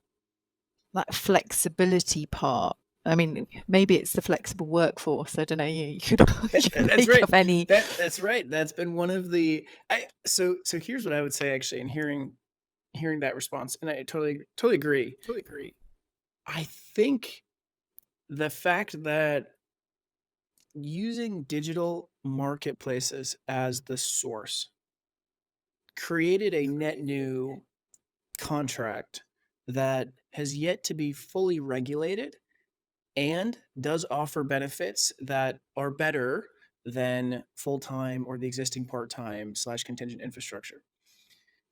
Speaker 2: flexibility part, I mean, maybe it's the flexible workforce. I don't know. You could
Speaker 1: That's
Speaker 2: make
Speaker 1: right.
Speaker 2: up any.
Speaker 1: That's right. That's been one of the. So here's what I would say actually, in hearing that response, and I totally agree. I think the fact that using digital marketplaces as the source created a net new contract that has yet to be fully regulated and does offer benefits that are better than full-time or the existing part-time / contingent infrastructure.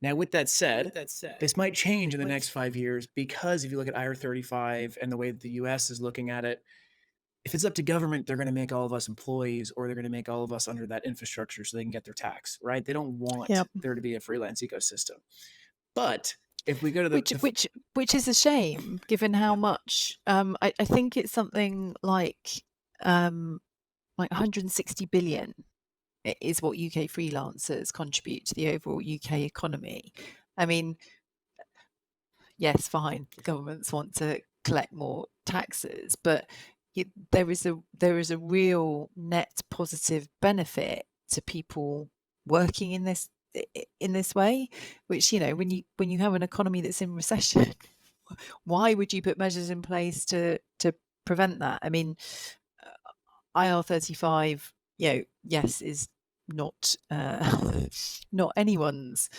Speaker 1: Now, with that said, this might change in the next 5 years, because if you look at IR35 and the way that the US is looking at it, if it's up to government, they're going to make all of us employees, or they're going to make all of us under that infrastructure so they can get their tax, right? They don't want there to be a freelance ecosystem. But if we go to
Speaker 2: which is a shame, given how much I think it's something like 160 billion is what UK freelancers contribute to the overall UK economy. I mean, yes, fine, governments want to collect more taxes, but there is a real net positive benefit to people working in this way, which, when you have an economy that's in recession, why would you put measures in place to prevent that? I mean, IR35, yes, is not not anyone's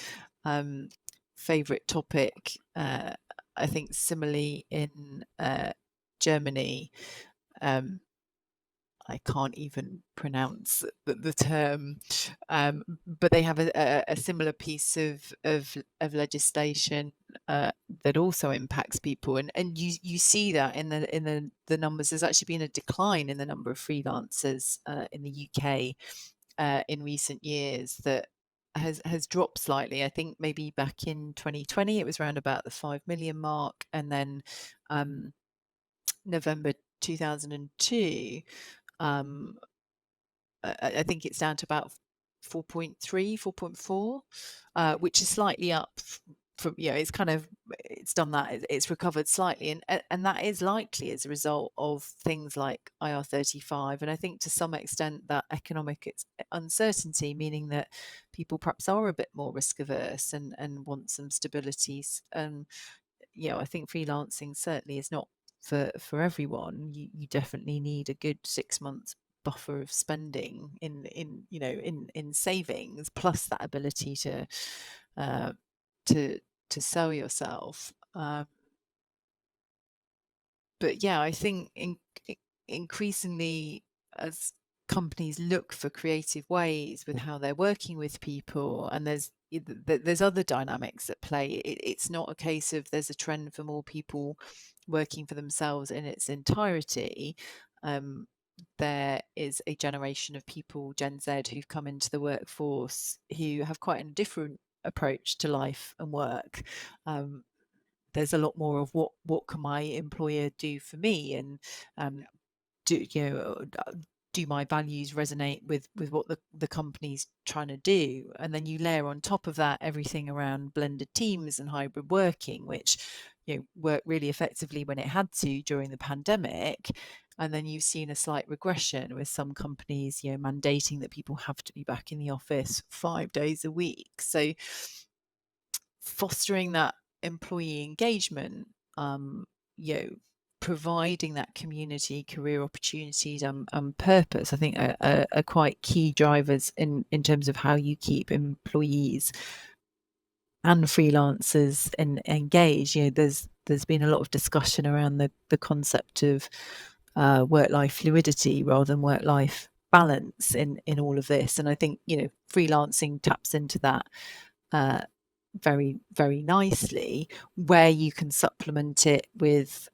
Speaker 2: favorite topic. I think similarly in Germany, I can't even pronounce the term, but they have a similar piece of legislation that also impacts people, and you see that in the numbers. There's actually been a decline in the number of freelancers in the UK in recent years that has dropped slightly. I think maybe back in 2020 it was around about the 5 million mark, and then November 2002, I think it's down to about 4.3, 4.4, which is slightly up from, it's done that, it's recovered slightly, and that is likely as a result of things like IR35, and I think to some extent that economic uncertainty, meaning that people perhaps are a bit more risk averse and want some stabilities. I think freelancing certainly is not for everyone. You definitely need a good 6 months buffer of spending in savings, plus that ability to sell yourself. But yeah, I think increasingly, as companies look for creative ways with how they're working with people, and there's other dynamics at play. It's not a case of there's a trend for more people working for themselves in its entirety. There is a generation of people, Gen Z, who've come into the workforce who have quite a different approach to life and work. There's a lot more of what can my employer do for me, and do my values resonate with what the company's trying to do? And then you layer on top of that everything around blended teams and hybrid working, which worked really effectively when it had to during the pandemic. And then you've seen a slight regression with some companies mandating that people have to be back in the office 5 days a week. So fostering that employee engagement, providing that community, career opportunities, and purpose, I think are quite key drivers in terms of how you keep employees and freelancers engaged. there's been a lot of discussion around the concept of work-life fluidity rather than work-life balance in all of this. And I think, freelancing taps into that very, very nicely, where you can supplement it with,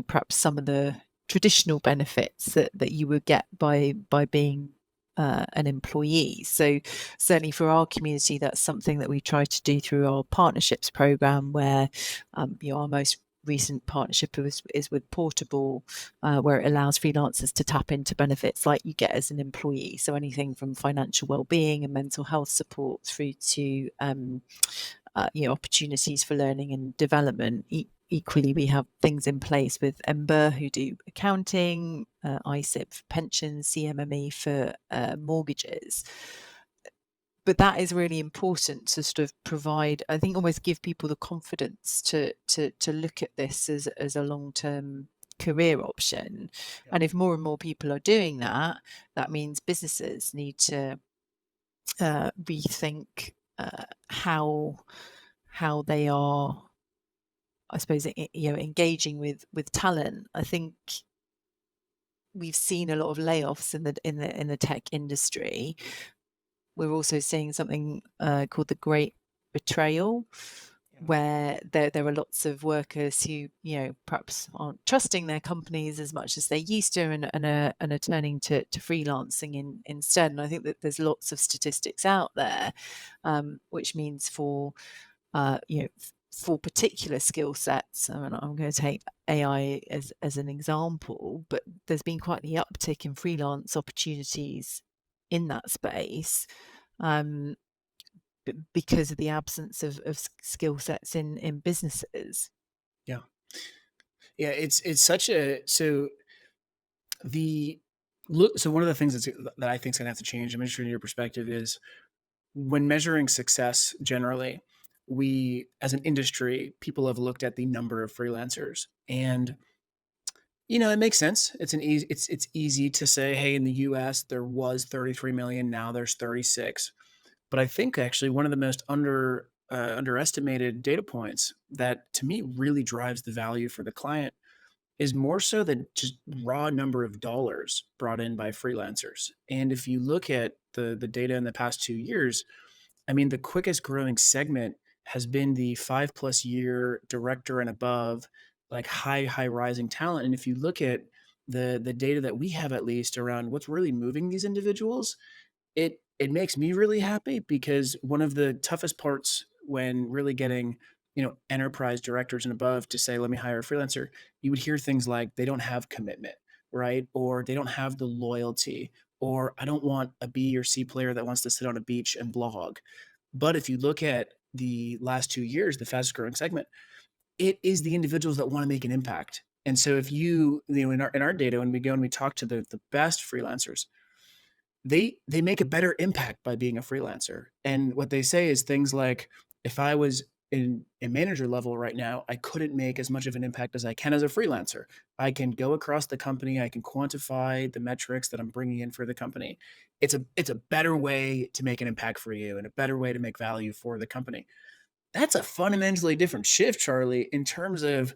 Speaker 2: perhaps some of the traditional benefits that you would get by being an employee. So certainly for our community, that's something that we try to do through our partnerships program, where our most recent partnership is with Portable, where it allows freelancers to tap into benefits like you get as an employee. So anything from financial well-being and mental health support through to opportunities for learning and development. Equally, we have things in place with Ember, who do accounting, ISIP for pensions, CMME for mortgages. But that is really important to sort of provide, I think, almost give people the confidence to look at this as a long-term career option.
Speaker 1: Yeah.
Speaker 2: And if more and more people are doing that, that means businesses need to rethink how they are, I suppose, engaging with talent. I think we've seen a lot of layoffs in the tech industry. We're also seeing something called the Great Betrayal, where there are lots of workers who perhaps aren't trusting their companies as much as they used to, and are turning to freelancing instead. And I think that there's lots of statistics out there, which means for particular skill sets, I mean, I'm going to take AI as an example, but there's been quite the uptick in freelance opportunities in that space, because of the absence of skill sets in businesses.
Speaker 1: Yeah. It's such a so one of the things that I think is going to have to change, I'm interested in your perspective, is when measuring success generally, we as an industry, people have looked at the number of freelancers, and it makes sense. It's easy to say, hey, in the US there was 33 million, now there's 36. But I think actually one of the most underestimated data points that to me really drives the value for the client is more so than just raw number of dollars brought in by freelancers. And if you look at the data in the past 2 years, I mean, the quickest growing segment has been the 5+ year director and above, like high rising talent. And if you look at the data that we have, at least around what's really moving these individuals, it makes me really happy, because one of the toughest parts when really getting enterprise directors and above to say, let me hire a freelancer, you would hear things like they don't have commitment, right? Or they don't have the loyalty, or I don't want a B or C player that wants to sit on a beach and blog. But if you look at the last 2 years, the fastest growing segment, it is the individuals that want to make an impact. And so if in our data, when we go and we talk to the best freelancers, they make a better impact by being a freelancer. And what they say is things like, if I was in a manager level right now, I couldn't make as much of an impact as I can as a freelancer. I can go across the company, I can quantify the metrics that I'm bringing in for the company. It's a better way to make an impact for you, and a better way to make value for the company. That's a fundamentally different shift, Charlie, in terms of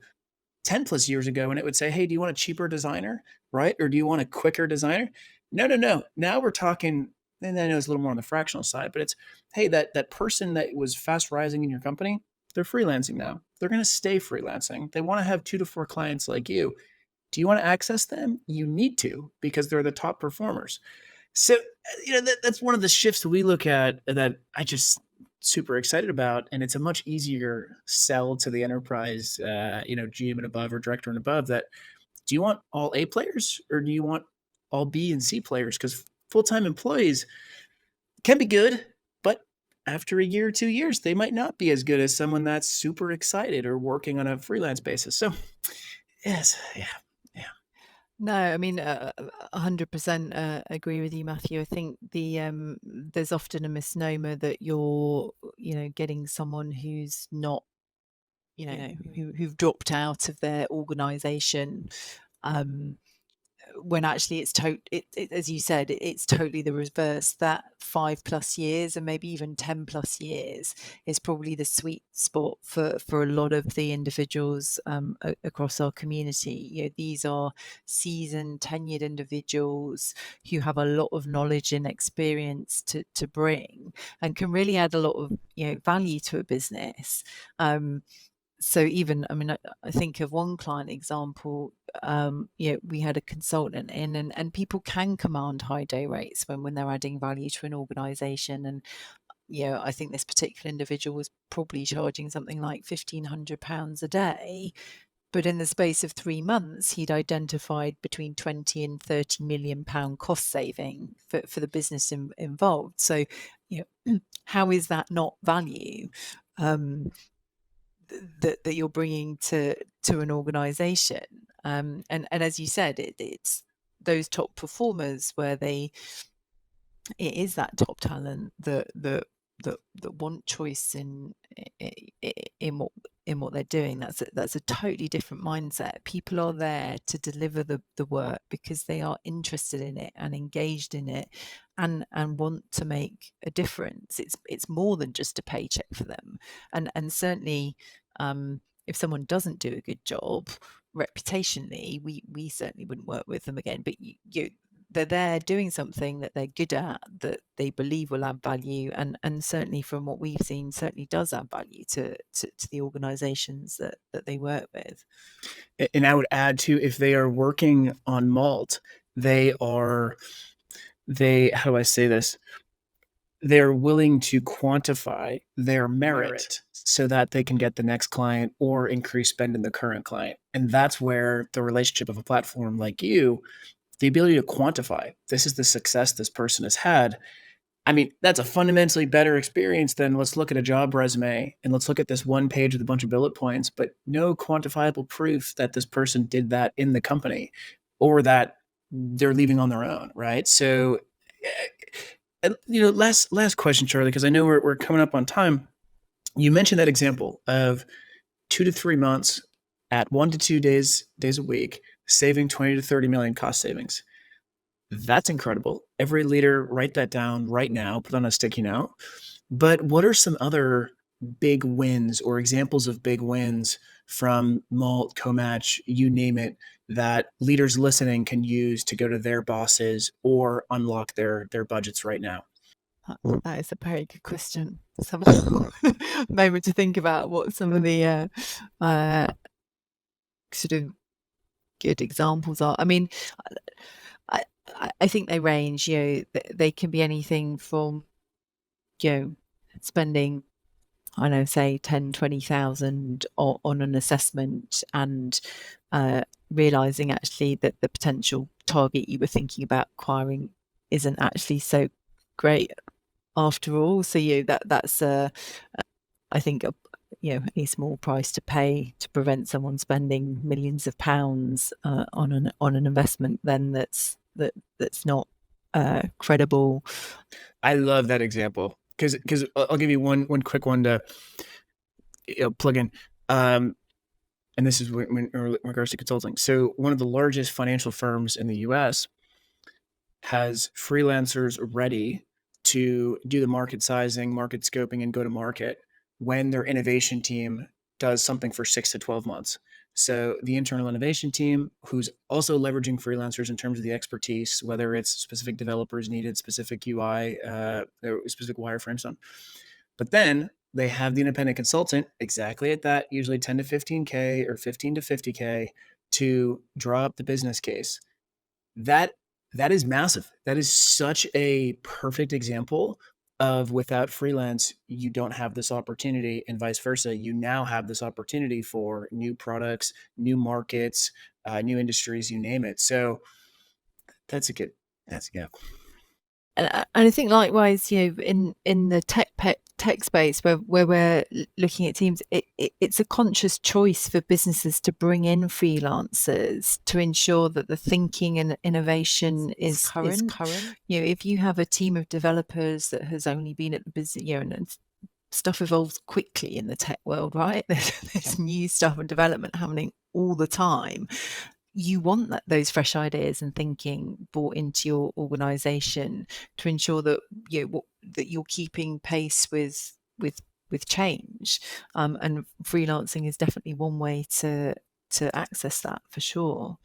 Speaker 1: 10+ years ago, when it would say, hey, do you want a cheaper designer, right? Or do you want a quicker designer? No. Now we're talking, and I know it's a little more on the fractional side, but it's, hey, that person that was fast rising in your company, they're freelancing now. They're going to stay freelancing. They want to have 2 to 4 clients like you. Do you want to access them? You need to, because they're the top performers. So, that's one of the shifts that we look at that I just super excited about. And it's a much easier sell to the enterprise, GM and above, or director and above, that do you want all A players, or do you want all B and C players? Because full-time employees can be good, but after a year or 2 years, they might not be as good as someone that's super excited or working on a freelance basis. So, yes, yeah.
Speaker 2: No, I mean, 100% agree with you, Matthew. I think there's often a misnomer that you're, getting someone who's not, who've dropped out of their organisation, when actually it's as you said, it's totally the reverse. That 5+ years and maybe even 10+ years is probably the sweet spot for a lot of the individuals across our community. These are seasoned, tenured individuals who have a lot of knowledge and experience to bring, and can really add a lot of value to a business. So even, I mean, I think of one client example. We had a consultant in, and people can command high day rates when they're adding value to an organization. And I think this particular individual was probably charging something like £1,500 a day, but in the space of 3 months he'd identified between 20 and 30 million pound cost saving for the business involved. So how is that not value that you're bringing to an organization? And as you said, it's those top performers where it is that top talent that want choice in what they're doing. That's a totally different mindset. People are there to deliver the work because they are interested in it and engaged in it, and want to make a difference. It's more than just a paycheck for them. And certainly, if someone doesn't do a good job reputationally, we certainly wouldn't work with them again. But they're there doing something that they're good at, that they believe will add value, and certainly from what we've seen, certainly does add value to the organizations that they work with.
Speaker 1: And I would add too, if they are working on Malt, how do I say this? They're willing to quantify their merit so that they can get the next client or increase spend in the current client. And that's where the relationship of a platform like you, the ability to quantify, this is the success this person has had. I mean, that's a fundamentally better experience than let's look at a job resume and let's look at this one page with a bunch of bullet points, but no quantifiable proof that this person did that in the company or that they're leaving on their own, right? So, last question, Charlie, because I know we're coming up on time. You mentioned that example of 2 to 3 months at 1 to 2 days a week, saving 20 to 30 million cost savings. That's incredible. Every leader, write that down right now, put on a sticky note. But what are some other big wins or examples of big wins from Malt, Comatch, you name it, that leaders listening can use to go to their bosses or unlock their budgets right now?
Speaker 2: That is a very good question. Some moment to think about what some of the sort of good examples are. I mean, I think they range. They can be anything from spending, I don't know, say 10,000-20,000 on an assessment, and realizing actually that the potential target you were thinking about acquiring isn't actually so great after all. So that's I think a small price to pay to prevent someone spending millions of pounds on an investment then that's not credible.
Speaker 1: I love that example because I'll give you one quick one to plug in. And this is in regards to consulting. So one of the largest financial firms in the US has freelancers ready to do the market sizing, market scoping, and go to market when their innovation team does something for 6 to 12 months. So the internal innovation team, who's also leveraging freelancers in terms of the expertise, whether it's specific developers needed, specific UI, specific wireframe stuff. But then they have the independent consultant exactly at that, usually 10 to 15K or 15 to 50K to draw up the business case. That is massive. That is such a perfect example of without freelance, you don't have this opportunity, and vice versa. You now have this opportunity for new products, new markets, new industries, you name it. So that's a good.
Speaker 2: And I think likewise, in the tech space where we're looking at teams, it's a conscious choice for businesses to bring in freelancers to ensure that the thinking and innovation is current. If you have a team of developers that has only been at the business, and stuff evolves quickly in the tech world, right? There's new stuff and development happening all the time. you want those fresh ideas and thinking brought into your organization to ensure that that you're keeping pace with change. And freelancing is definitely one way to access that, for sure.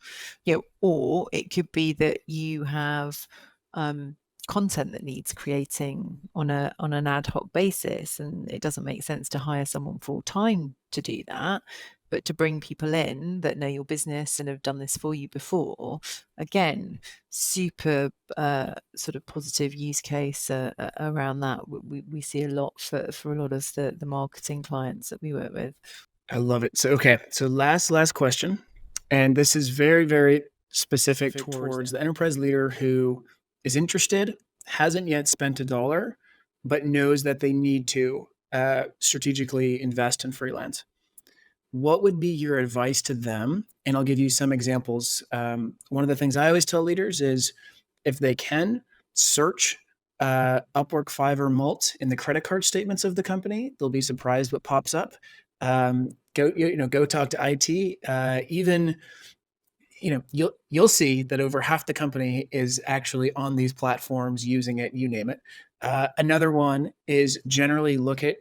Speaker 2: Or it could be that you have content that needs creating on an ad hoc basis, and it doesn't make sense to hire someone full time to do that, but to bring people in that know your business and have done this for you before. Again, super sort of positive use case around that. We see a lot for a lot of the marketing clients that we work with.
Speaker 1: I love it. So last question, and this is very, very specific towards the enterprise leader who is interested, hasn't yet spent $1, but knows that they need to strategically invest in freelance. What would be your advice to them? And I'll give you some examples. One of the things I always tell leaders is, if they can, search Upwork, Fiverr, Malt in the credit card statements of the company. They'll be surprised what pops up. Go talk to IT. Even you'll see that over half the company is actually on these platforms using it. You name it. Another one is generally look at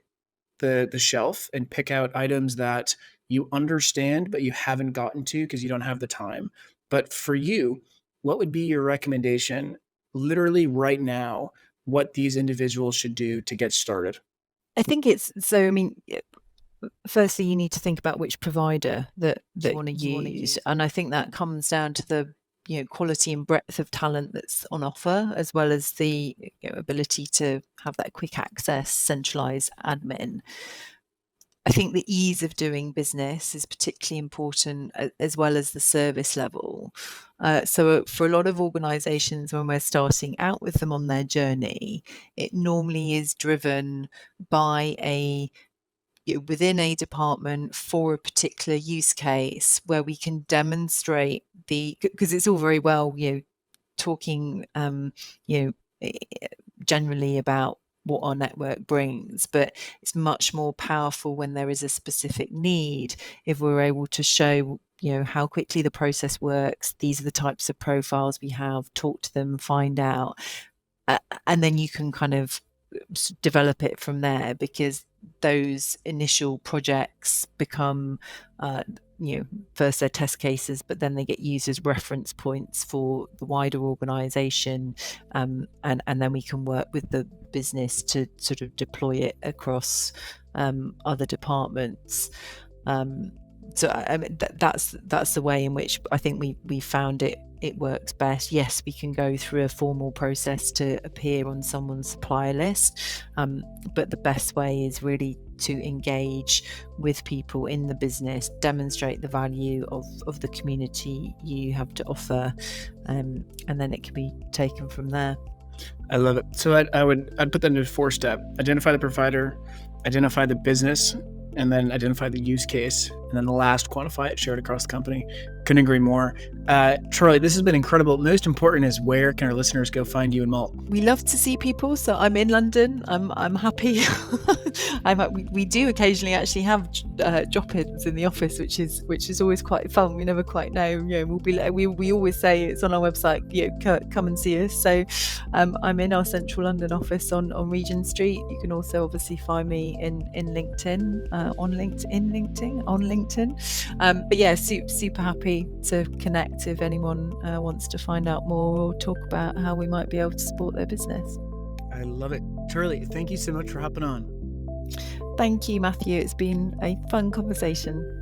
Speaker 1: the shelf and pick out items that you understand but you haven't gotten to because you don't have the time. But for you, what would be your recommendation literally right now, what these individuals should do to get started?
Speaker 2: I think firstly, you need to think about which provider that you want to use. And I think that comes down to the quality and breadth of talent that's on offer, as well as the ability to have that quick access, centralized admin. I think the ease of doing business is particularly important, as well as the service level. So for a lot of organizations, when we're starting out with them on their journey, it normally is driven by within a department for a particular use case where we can demonstrate because it's all very well, talking, generally about what our network brings, but it's much more powerful when there is a specific need. If we're able to show, how quickly the process works, these are the types of profiles we have, talk to them, find out, and then you can kind of develop it from there, because those initial projects become first they're test cases, but then they get used as reference points for the wider organization, and then we can work with the business to sort of deploy it across other departments. So I mean, that's the way in which I think we found it works best. Yes, we can go through a formal process to appear on someone's supplier list, but the best way is really to engage with people in the business, demonstrate the value of the community you have to offer, and then it can be taken from there.
Speaker 1: I love it. So I'd put that into 4-step: identify the provider, identify the business, and then identify the use case, and then the last, quantify it, share it across the company. Couldn't agree more. Charlie, this has been incredible. Most important is, where can our listeners go find you and Malt?
Speaker 2: We love to see people, so I'm in London. I'm happy. We do occasionally actually have drop-ins in the office, which is always quite fun. We never quite know. We always say it's on our website. Come and see us. So I'm in our central London office on Regent Street. You can also obviously find me in LinkedIn, on LinkedIn. But yeah, super happy to connect if anyone wants to find out more or talk about how we might be able to support their business.
Speaker 1: I love it. Charlie, thank you so much for hopping on.
Speaker 2: Thank you, Matthew. It's been a fun conversation.